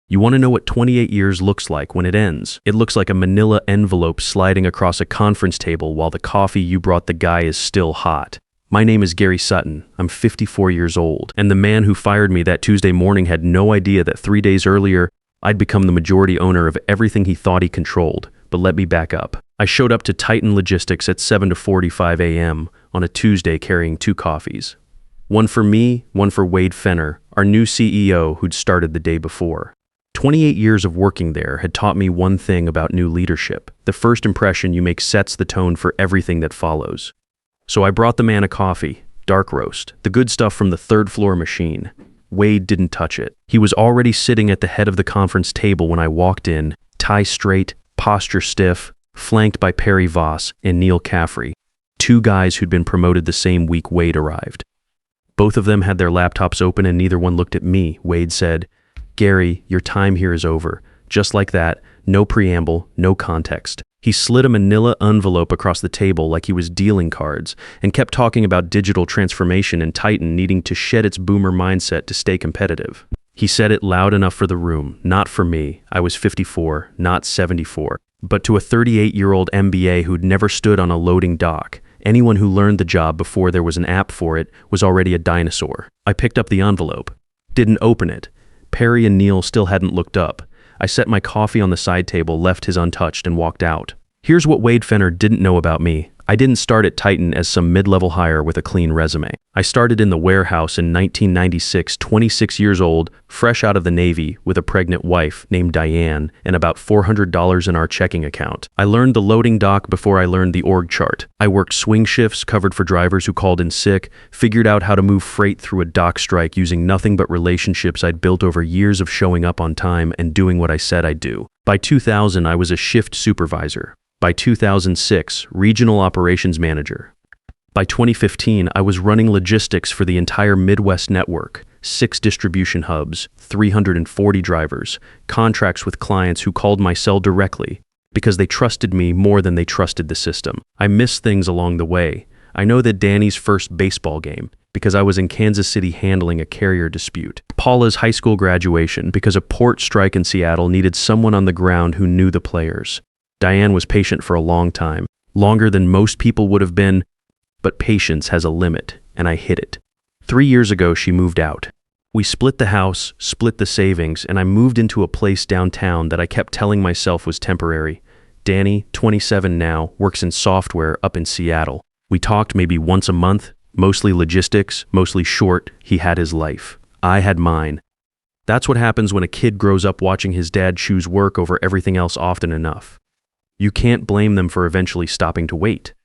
You want to know what 28 years looks like when it ends? It looks like a manila envelope sliding across a conference table while the coffee you brought the guy is still hot. My name is Gary Sutton. I'm 54 years old, and the man who fired me that Tuesday morning had no idea that 3 days earlier, I'd become the majority owner of everything he thought he controlled. But let me back up. I showed up to Titan Logistics at 7:45 a.m. on a Tuesday carrying 2 coffees. One for me, one for Wade Fenner, our new CEO who'd started the day before. 28 years of working there had taught me one thing about new leadership. The first impression you make sets the tone for everything that follows. So I brought the man a coffee, dark roast, the good stuff from the 3rd floor machine. Wade didn't touch it. He was already sitting at the head of the conference table when I walked in, tie straight, posture stiff, flanked by Perry Voss and Neil Caffrey, 2 guys who'd been promoted the same week Wade arrived. Both of them had their laptops open and neither one looked at me. Wade said, "Gary, your time here is over." Just like that, no preamble, no context. He slid a manila envelope across the table like he was dealing cards and kept talking about digital transformation and Titan needing to shed its boomer mindset to stay competitive. He said it loud enough for the room, not for me. I was 54, not 74, but to a 38-year-old MBA who'd never stood on a loading dock. Anyone who learned the job before there was an app for it was already a dinosaur. I picked up the envelope, didn't open it. Perry and Neil still hadn't looked up. I set my coffee on the side table, left his untouched, and walked out. Here's what Wade Fenner didn't know about me. I didn't start at Titan as some mid-level hire with a clean resume. I started in the warehouse in 1996, 26 years old, fresh out of the Navy, with a pregnant wife named Diane and about $400 in our checking account. I learned the loading dock before I learned the org chart. I worked swing shifts, covered for drivers who called in sick, figured out how to move freight through a dock strike using nothing but relationships I'd built over years of showing up on time and doing what I said I'd do. By 2000, I was a shift supervisor. By 2006, regional operations manager. By 2015, I was running logistics for the entire Midwest network, 6 distribution hubs, 340 drivers, contracts with clients who called my cell directly because they trusted me more than they trusted the system. I missed things along the way. I know that Danny's first baseball game because I was in Kansas City handling a carrier dispute. Paula's high school graduation because a port strike in Seattle needed someone on the ground who knew the players. Diane was patient for a long time, longer than most people would have been, but patience has a limit, and I hit it. 3 years ago, she moved out. We split the house, split the savings, and I moved into a place downtown that I kept telling myself was temporary. Danny, 27 now, works in software up in Seattle. We talked maybe once a month, mostly logistics, mostly short. He had his life. I had mine. That's what happens when a kid grows up watching his dad choose work over everything else often enough. You can't blame them for eventually stopping to wait.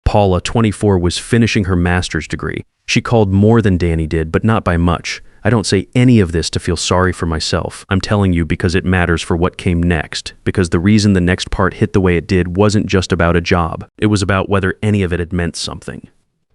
Paula, 24, was finishing her master's degree. She called more than Danny did, but not by much. I don't say any of this to feel sorry for myself. I'm telling you because it matters for what came next, because the reason the next part hit the way it did wasn't just about a job. It was about whether any of it had meant something.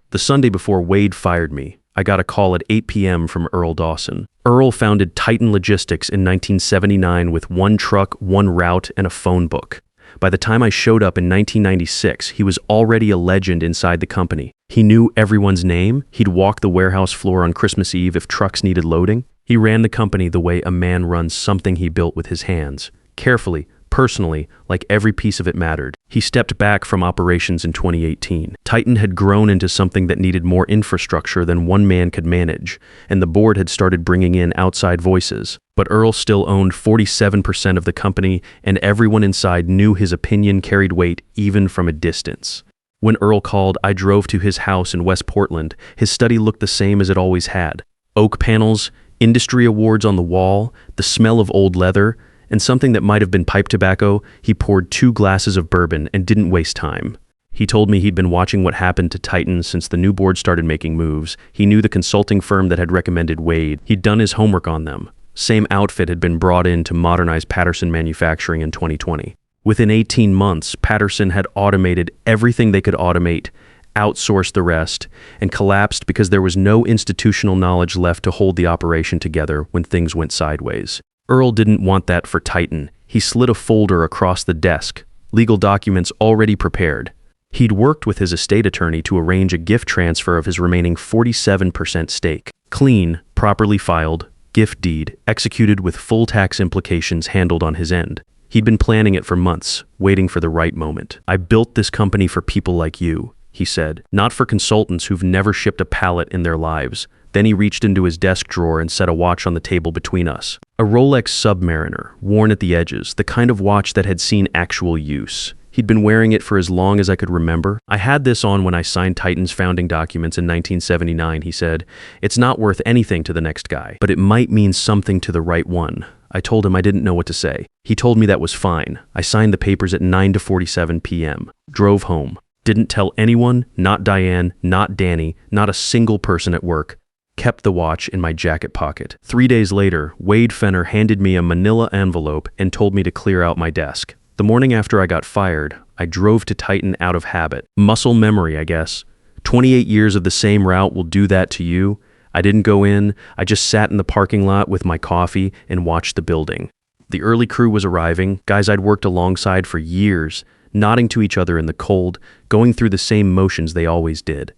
The Sunday before Wade fired me, I got a call at 8 p.m. from Earl Dawson. Earl founded Titan Logistics in 1979 with 1 truck, 1 route, and a phone book. By the time I showed up in 1996, he was already a legend inside the company. He knew everyone's name. He'd walk the warehouse floor on Christmas Eve if trucks needed loading. He ran the company the way a man runs something he built with his hands. Carefully, personally, like every piece of it mattered. He stepped back from operations in 2018. Titan had grown into something that needed more infrastructure than one man could manage, and the board had started bringing in outside voices. But Earl still owned 47% of the company, and everyone inside knew his opinion carried weight even from a distance. When Earl called, I drove to his house in West Portland. His study looked the same as it always had. Oak panels, industry awards on the wall, the smell of old leather, and something that might have been pipe tobacco. He poured 2 glasses of bourbon and didn't waste time. He told me he'd been watching what happened to Titan since the new board started making moves. He knew the consulting firm that had recommended Wade. He'd done his homework on them. Same outfit had been brought in to modernize Patterson manufacturing in 2020. Within 18 months, Patterson had automated everything they could automate, outsourced the rest, and collapsed because there was no institutional knowledge left to hold the operation together when things went sideways. Earl didn't want that for Titan. He slid a folder across the desk, legal documents already prepared. He'd worked with his estate attorney to arrange a gift transfer of his remaining 47% stake. Clean, properly filed, gift deed, executed with full tax implications handled on his end. He'd been planning it for months, waiting for the right moment. "I built this company for people like you," he said, "not for consultants who've never shipped a pallet in their lives." Then he reached into his desk drawer and set a watch on the table between us. A Rolex Submariner, worn at the edges, the kind of watch that had seen actual use. He'd been wearing it for as long as I could remember. "I had this on when I signed Titan's founding documents in 1979, he said. "It's not worth anything to the next guy, but it might mean something to the right one." I told him I didn't know what to say. He told me that was fine. I signed the papers at 9:47 p.m. Drove home. Didn't tell anyone, not Diane, not Danny, not a single person at work. Kept the watch in my jacket pocket. 3 days later, Wade Fenner handed me a manila envelope and told me to clear out my desk. The morning after I got fired, I drove to Titan out of habit. Muscle memory, I guess. 28 years of the same route will do that to you. I didn't go in. I just sat in the parking lot with my coffee and watched the building. The early crew was arriving, guys I'd worked alongside for years, nodding to each other in the cold, going through the same motions they always did.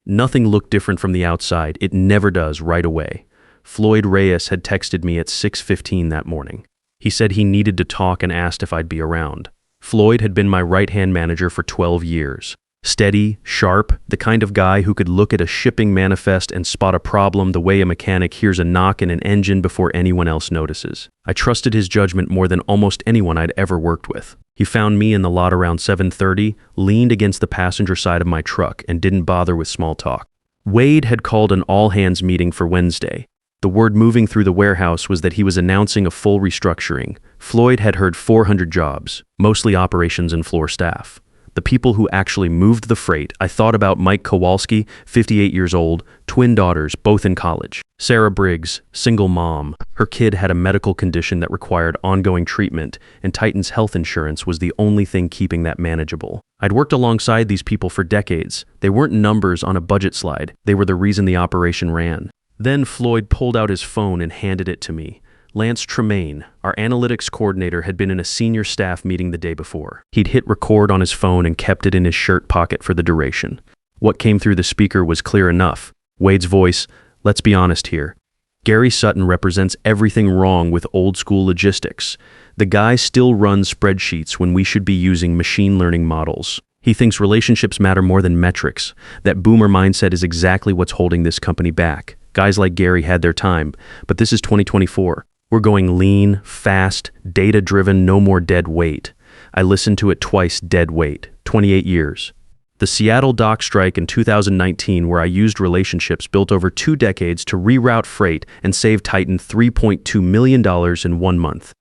Nothing looked different from the outside. It never does right away. Floyd Reyes had texted me at 6:15 that morning. He said he needed to talk and asked if I'd be around. Floyd had been my right-hand manager for 12 years. Steady, sharp, the kind of guy who could look at a shipping manifest and spot a problem the way a mechanic hears a knock in an engine before anyone else notices. I trusted his judgment more than almost anyone I'd ever worked with. He found me in the lot around 7:30, leaned against the passenger side of my truck, and didn't bother with small talk. Wade had called an all-hands meeting for Wednesday. The word moving through the warehouse was that he was announcing a full restructuring. Floyd had heard 400 jobs, mostly operations and floor staff. The people who actually moved the freight. I thought about Mike Kowalski, 58 years old, twin daughters, both in college. Sarah Briggs, single mom. Her kid had a medical condition that required ongoing treatment, and Titan's health insurance was the only thing keeping that manageable. I'd worked alongside these people for decades. They weren't numbers on a budget slide. They were the reason the operation ran. Then Floyd pulled out his phone and handed it to me. Lance Tremaine, our analytics coordinator, had been in a senior staff meeting the day before. He'd hit record on his phone and kept it in his shirt pocket for the duration. What came through the speaker was clear enough. Wade's voice, "Let's be honest here. Gary Sutton represents everything wrong with old-school logistics. The guy still runs spreadsheets when we should be using machine learning models. He thinks relationships matter more than metrics. That boomer mindset is exactly what's holding this company back. Guys like Gary had their time, but this is 2024. We're going lean, fast, data-driven, no more dead weight." I listened to it twice, dead weight, 28 years. The Seattle dock strike in 2019, where I used relationships built over 2 decades to reroute freight and save Titan $3.2 million in 1 month.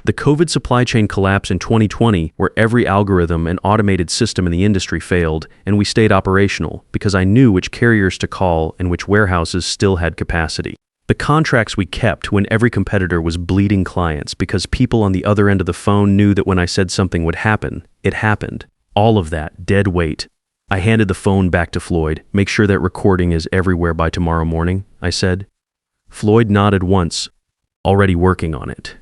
The COVID supply chain collapse in 2020, where every algorithm and automated system in the industry failed, and we stayed operational because I knew which carriers to call and which warehouses still had capacity. The contracts we kept when every competitor was bleeding clients because people on the other end of the phone knew that when I said something would happen, it happened. All of that, dead weight. I handed the phone back to Floyd. "Make sure that recording is everywhere by tomorrow morning," I said. Floyd nodded once. "Already working on it."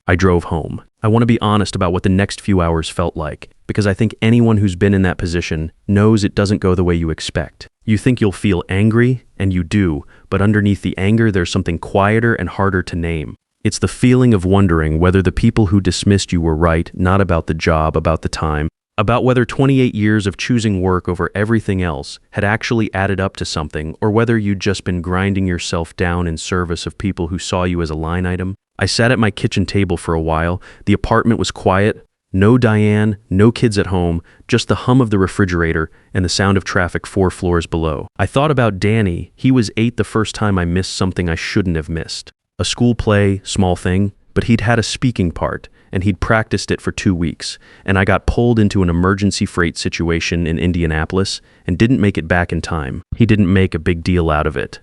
I drove home. I want to be honest about what the next few hours felt like, because I think anyone who's been in that position knows it doesn't go the way you expect. You think you'll feel angry, and you do, but underneath the anger there's something quieter and harder to name. It's the feeling of wondering whether the people who dismissed you were right, not about the job, about the time, about whether 28 years of choosing work over everything else had actually added up to something, or whether you'd just been grinding yourself down in service of people who saw you as a line item. I sat at my kitchen table for a while. The apartment was quiet. No Diane, no kids at home, just the hum of the refrigerator and the sound of traffic 4 floors below. I thought about Danny. He was 8 the first time I missed something I shouldn't have missed. A school play, small thing, but he'd had a speaking part, and he'd practiced it for 2 weeks, and I got pulled into an emergency freight situation in Indianapolis and didn't make it back in time. He didn't make a big deal out of it.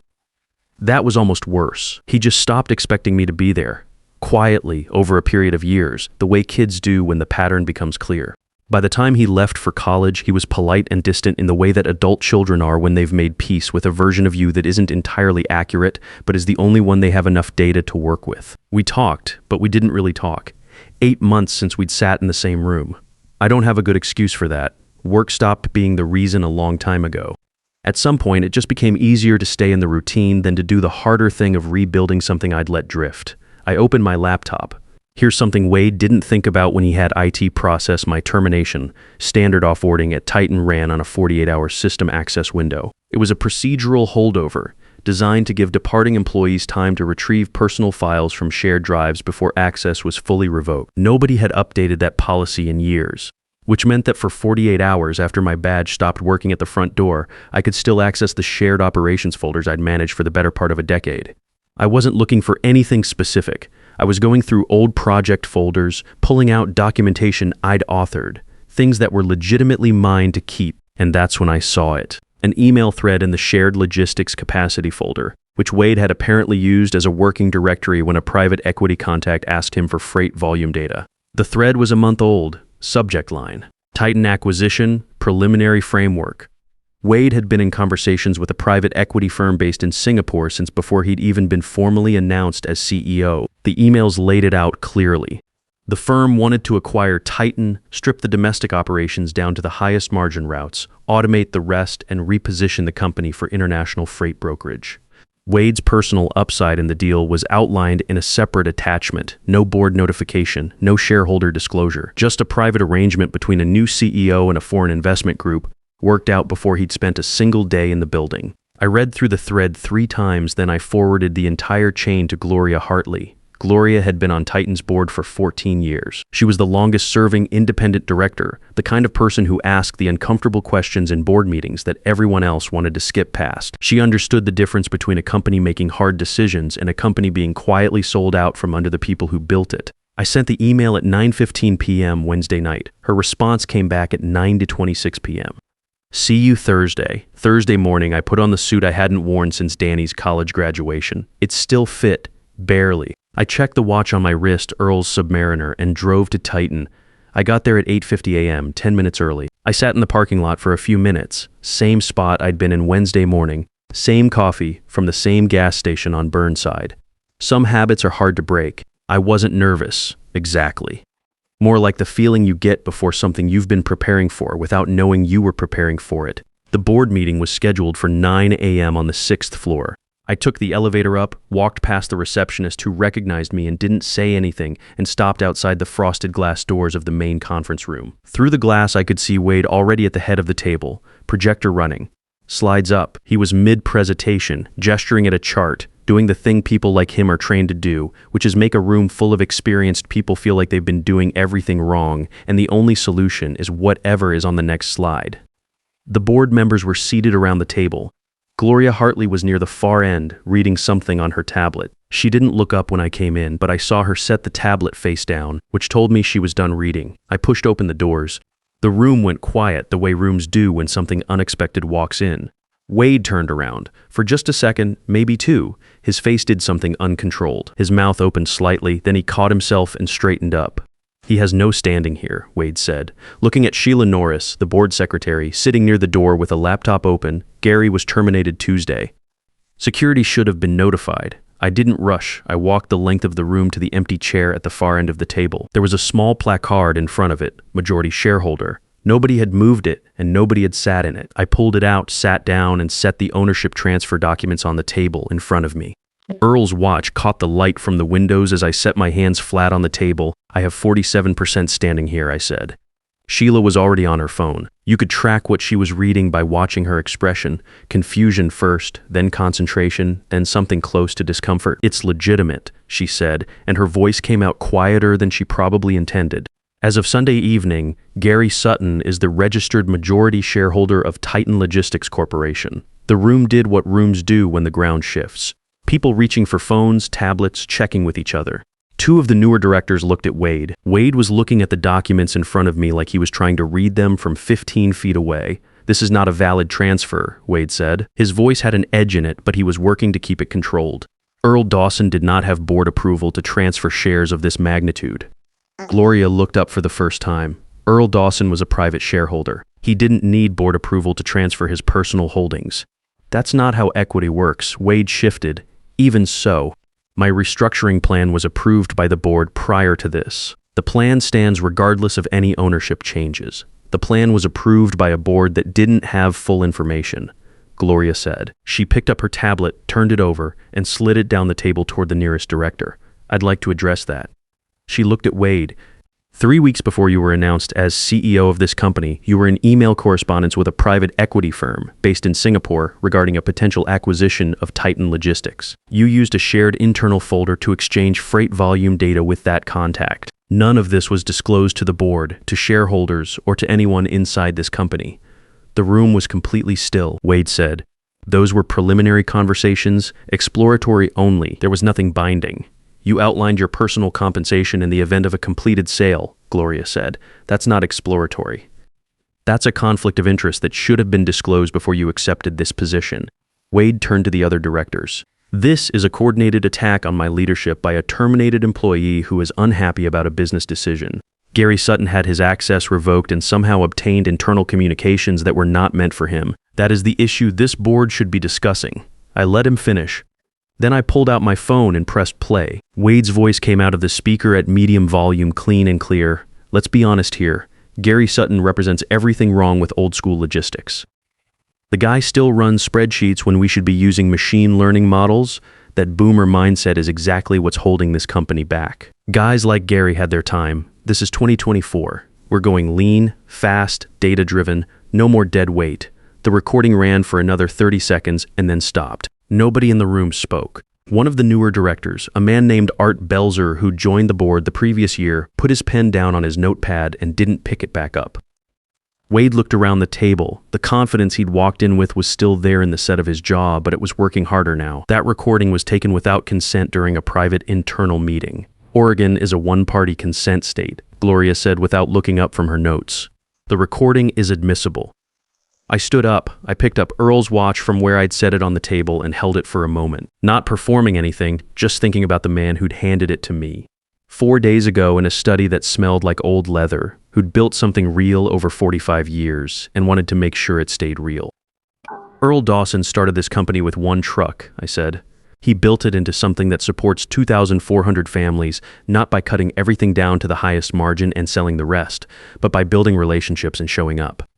That was almost worse. He just stopped expecting me to be there. Quietly, over a period of years, the way kids do when the pattern becomes clear. By the time he left for college, he was polite and distant in the way that adult children are when they've made peace with a version of you that isn't entirely accurate, but is the only one they have enough data to work with. We talked, but we didn't really talk. 8 months since we'd sat in the same room. I don't have a good excuse for that. Work stopped being the reason a long time ago. At some point, it just became easier to stay in the routine than to do the harder thing of rebuilding something I'd let drift. I opened my laptop. Here's something Wade didn't think about when he had IT process my termination. Standard offboarding at Titan ran on a 48-hour system access window. It was a procedural holdover, designed to give departing employees time to retrieve personal files from shared drives before access was fully revoked. Nobody had updated that policy in years, which meant that for 48 hours after my badge stopped working at the front door, I could still access the shared operations folders I'd managed for the better part of a decade. I wasn't looking for anything specific. I was going through old project folders, pulling out documentation I'd authored, things that were legitimately mine to keep, and that's when I saw it. An email thread in the shared logistics capacity folder, which Wade had apparently used as a working directory when a private equity contact asked him for freight volume data. The thread was a month old. Subject line: Titan acquisition, preliminary framework. Wade had been in conversations with a private equity firm based in Singapore since before he'd even been formally announced as CEO. The emails laid it out clearly. The firm wanted to acquire Titan, strip the domestic operations down to the highest margin routes, automate the rest, and reposition the company for international freight brokerage. Wade's personal upside in the deal was outlined in a separate attachment, no board notification, no shareholder disclosure, just a private arrangement between a new CEO and a foreign investment group, worked out before he'd spent a single day in the building. I read through the thread 3 times, then I forwarded the entire chain to Gloria Hartley. Gloria had been on Titan's board for 14 years. She was the longest-serving independent director, the kind of person who asked the uncomfortable questions in board meetings that everyone else wanted to skip past. She understood the difference between a company making hard decisions and a company being quietly sold out from under the people who built it. I sent the email at 9:15 p.m. Wednesday night. Her response came back at 9:26 p.m. See you Thursday. Thursday morning, I put on the suit I hadn't worn since Danny's college graduation. It still fit, barely. I checked the watch on my wrist, Earl's Submariner, and drove to Titan. I got there at 8:50 a.m., 10 minutes early. I sat in the parking lot for a few minutes, same spot I'd been in Wednesday morning, same coffee from the same gas station on Burnside. Some habits are hard to break. I wasn't nervous, exactly. More like the feeling you get before something you've been preparing for without knowing you were preparing for it. The board meeting was scheduled for 9 a.m. on the 6th floor. I took the elevator up, walked past the receptionist who recognized me and didn't say anything, and stopped outside the frosted glass doors of the main conference room. Through the glass, I could see Wade already at the head of the table, projector running. Slides up. He was mid-presentation, gesturing at a chart, doing the thing people like him are trained to do, which is make a room full of experienced people feel like they've been doing everything wrong, and the only solution is whatever is on the next slide. The board members were seated around the table. Gloria Hartley was near the far end, reading something on her tablet. She didn't look up when I came in, but I saw her set the tablet face down, which told me she was done reading. I pushed open the doors. The room went quiet the way rooms do when something unexpected walks in. Wade turned around. For just a second, maybe 2, his face did something uncontrolled. His mouth opened slightly, then he caught himself and straightened up. He has no standing here, Wade said. Looking at Sheila Norris, the board secretary, sitting near the door with a laptop open, Gary was terminated Tuesday. Security should have been notified. I didn't rush. I walked the length of the room to the empty chair at the far end of the table. There was a small placard in front of it, majority shareholder. Nobody had moved it, and nobody had sat in it. I pulled it out, sat down, and set the ownership transfer documents on the table in front of me. Earl's watch caught the light from the windows as I set my hands flat on the table. I have 47% standing here, I said. Sheila was already on her phone. You could track what she was reading by watching her expression. Confusion first, then concentration, then something close to discomfort. It's legitimate, she said, and her voice came out quieter than she probably intended. As of Sunday evening, Gary Sutton is the registered majority shareholder of Titan Logistics Corporation. The room did what rooms do when the ground shifts. People reaching for phones, tablets, checking with each other. 2 of the newer directors looked at Wade. Wade was looking at the documents in front of me like he was trying to read them from 15 feet away. This is not a valid transfer, Wade said. His voice had an edge in it, but he was working to keep it controlled. Earl Dawson did not have board approval to transfer shares of this magnitude. Gloria looked up for the first time. Earl Dawson was a private shareholder. He didn't need board approval to transfer his personal holdings. That's not how equity works. Wade shifted. Even so, my restructuring plan was approved by the board prior to this. The plan stands regardless of any ownership changes. The plan was approved by a board that didn't have full information. Gloria said. She picked up her tablet, turned it over, and slid it down the table toward the nearest director. I'd like to address that. She looked at Wade. 3 weeks before you were announced as CEO of this company, you were in email correspondence with a private equity firm based in Singapore regarding a potential acquisition of Titan Logistics. You used a shared internal folder to exchange freight volume data with that contact. None of this was disclosed to the board, to shareholders, or to anyone inside this company. The room was completely still, Wade said. Those were preliminary conversations, exploratory only. There was nothing binding. You outlined your personal compensation in the event of a completed sale, Gloria said. That's not exploratory. That's a conflict of interest that should have been disclosed before you accepted this position. Wade turned to the other directors. This is a coordinated attack on my leadership by a terminated employee who is unhappy about a business decision. Gary Sutton had his access revoked and somehow obtained internal communications that were not meant for him. That is the issue this board should be discussing. I let him finish. Then I pulled out my phone and pressed play. Wade's voice came out of the speaker at medium volume, clean and clear. Let's be honest here. Gary Sutton represents everything wrong with old school logistics. The guy still runs spreadsheets when we should be using machine learning models. That boomer mindset is exactly what's holding this company back. Guys like Gary had their time. This is 2024. We're going lean, fast, data-driven, no more dead weight. The recording ran for another 30 seconds and then stopped. Nobody in the room spoke. One of the newer directors, a man named Art Belzer, who joined the board the previous year, put his pen down on his notepad and didn't pick it back up. Wade looked around the table. The confidence he'd walked in with was still there in the set of his jaw, but it was working harder now. That recording was taken without consent during a private internal meeting. Oregon is a one-party consent state, Gloria said without looking up from her notes. The recording is admissible. I stood up. I picked up Earl's watch from where I'd set it on the table and held it for a moment. Not performing anything, just thinking about the man who'd handed it to me. 4 days ago in a study that smelled like old leather, who'd built something real over 45 years and wanted to make sure it stayed real. Earl Dawson started this company with one truck, I said. He built it into something that supports 2,400 families, not by cutting everything down to the highest margin and selling the rest, but by building relationships and showing up.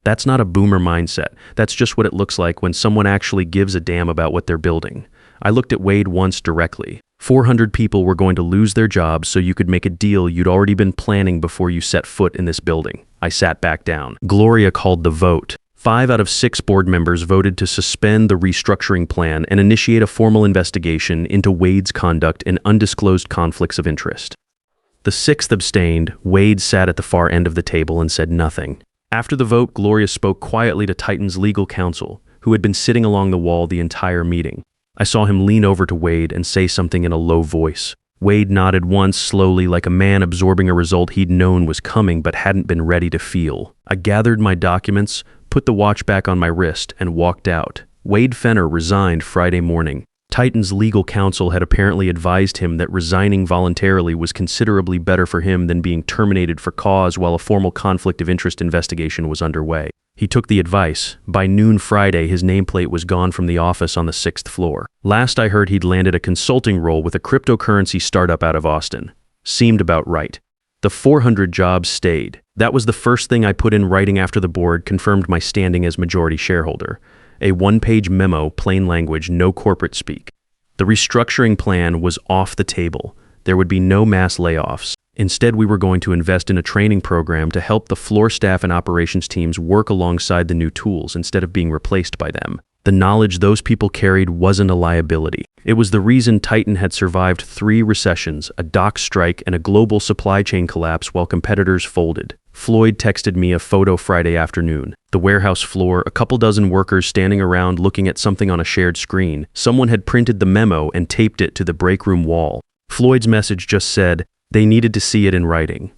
That's not a boomer mindset. That's just what it looks like when someone actually gives a damn about what they're building. I looked at Wade once directly. 400 people were going to lose their jobs so you could make a deal you'd already been planning before you set foot in this building. I sat back down. Gloria called the vote. 5 out of 6 board members voted to suspend the restructuring plan and initiate a formal investigation into Wade's conduct and undisclosed conflicts of interest. The 6th abstained. Wade sat at the far end of the table and said nothing. After the vote, Gloria spoke quietly to Titan's legal counsel, who had been sitting along the wall the entire meeting. I saw him lean over to Wade and say something in a low voice. Wade nodded once slowly, like a man absorbing a result he'd known was coming but hadn't been ready to feel. I gathered my documents, put the watch back on my wrist, and walked out. Wade Fenner resigned Friday morning. Titan's legal counsel had apparently advised him that resigning voluntarily was considerably better for him than being terminated for cause while a formal conflict of interest investigation was underway. He took the advice. By noon Friday, his nameplate was gone from the office on the 6th floor. Last I heard, he'd landed a consulting role with a cryptocurrency startup out of Austin. Seemed about right. The 400 jobs stayed. That was the first thing I put in writing after the board confirmed my standing as majority shareholder. A 1-page memo, plain language, no corporate speak. The restructuring plan was off the table. There would be no mass layoffs. Instead, we were going to invest in a training program to help the floor staff and operations teams work alongside the new tools instead of being replaced by them. The knowledge those people carried wasn't a liability. It was the reason Titan had survived 3 recessions, a dock strike, and a global supply chain collapse while competitors folded. Floyd texted me a photo Friday afternoon. The warehouse floor, a couple dozen workers standing around looking at something on a shared screen. Someone had printed the memo and taped it to the break room wall. Floyd's message just said, they needed to see it in writing.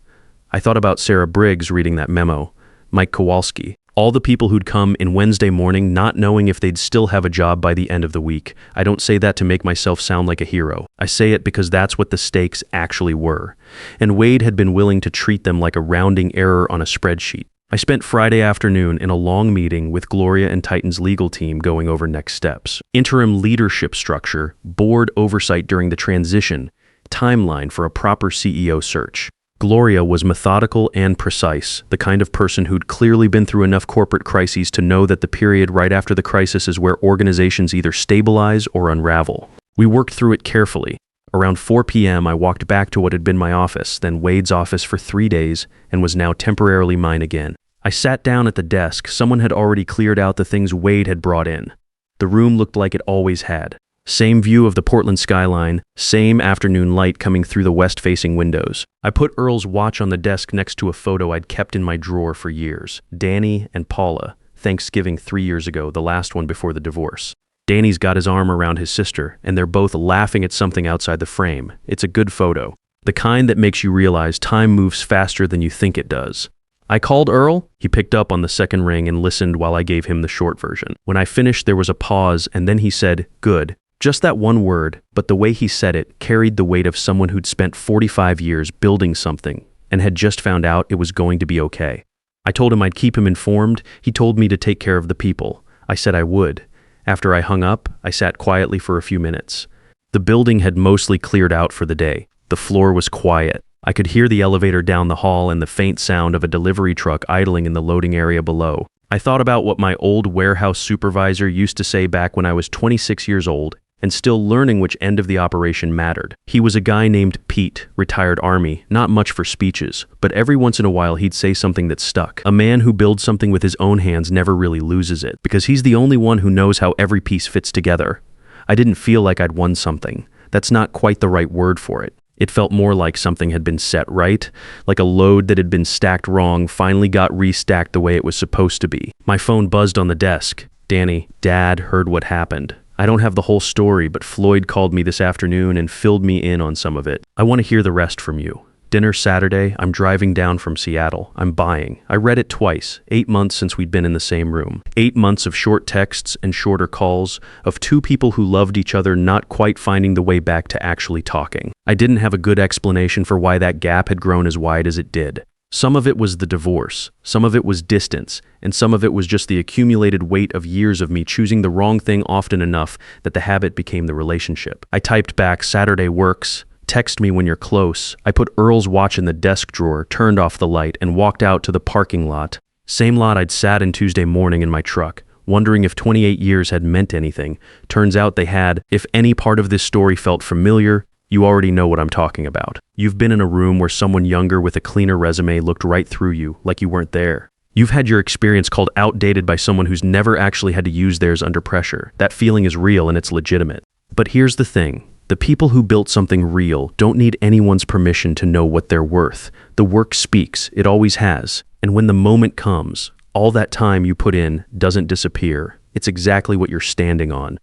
I thought about Sarah Briggs reading that memo, Mike Kowalski, all the people who'd come in Wednesday morning not knowing if they'd still have a job by the end of the week. I don't say that to make myself sound like a hero. I say it because that's what the stakes actually were. And Wade had been willing to treat them like a rounding error on a spreadsheet. I spent Friday afternoon in a long meeting with Gloria and Titan's legal team going over next steps. Interim leadership structure, board oversight during the transition, timeline for a proper CEO search. Gloria was methodical and precise, the kind of person who'd clearly been through enough corporate crises to know that the period right after the crisis is where organizations either stabilize or unravel. We worked through it carefully. Around 4 p.m., I walked back to what had been my office, then Wade's office for 3 days, and was now temporarily mine again. I sat down at the desk. Someone had already cleared out the things Wade had brought in. The room looked like it always had. Same view of the Portland skyline, same afternoon light coming through the west-facing windows. I put Earl's watch on the desk next to a photo I'd kept in my drawer for years. Danny and Paula, Thanksgiving 3 years ago, the last one before the divorce. Danny's got his arm around his sister, and they're both laughing at something outside the frame. It's a good photo. The kind that makes you realize time moves faster than you think it does. I called Earl. He picked up on the second ring and listened while I gave him the short version. When I finished, there was a pause, and then he said, "Good." Just that one word, but the way he said it carried the weight of someone who'd spent 45 years building something and had just found out it was going to be okay. I told him I'd keep him informed. He told me to take care of the people. I said I would. After I hung up, I sat quietly for a few minutes. The building had mostly cleared out for the day. The floor was quiet. I could hear the elevator down the hall and the faint sound of a delivery truck idling in the loading area below. I thought about what my old warehouse supervisor used to say back when I was 26 years old and still learning which end of the operation mattered. He was a guy named Pete, retired Army, not much for speeches, but every once in a while he'd say something that stuck. A man who builds something with his own hands never really loses it, because he's the only one who knows how every piece fits together. I didn't feel like I'd won something. That's not quite the right word for it. It felt more like something had been set right, like a load that had been stacked wrong finally got restacked the way it was supposed to be. My phone buzzed on the desk. Danny, Dad heard what happened. I don't have the whole story, but Floyd called me this afternoon and filled me in on some of it. I want to hear the rest from you. Dinner Saturday, I'm driving down from Seattle. I'm buying. I read it twice, 8 months since we'd been in the same room. 8 months of short texts and shorter calls, of two people who loved each other not quite finding the way back to actually talking. I didn't have a good explanation for why that gap had grown as wide as it did. Some of it was the divorce, some of it was distance, and some of it was just the accumulated weight of years of me choosing the wrong thing often enough that the habit became the relationship. I typed back, "Saturday works. Text me when you're close." I put Earl's watch in the desk drawer, turned off the light, and walked out to the parking lot. Same lot I'd sat in Tuesday morning in my truck, wondering if 28 years had meant anything. Turns out they had. If any part of this story felt familiar, you already know what I'm talking about. You've been in a room where someone younger with a cleaner resume looked right through you, like you weren't there. You've had your experience called outdated by someone who's never actually had to use theirs under pressure. That feeling is real and it's legitimate. But here's the thing. The people who built something real don't need anyone's permission to know what they're worth. The work speaks. It always has. And when the moment comes, all that time you put in doesn't disappear. It's exactly what you're standing on.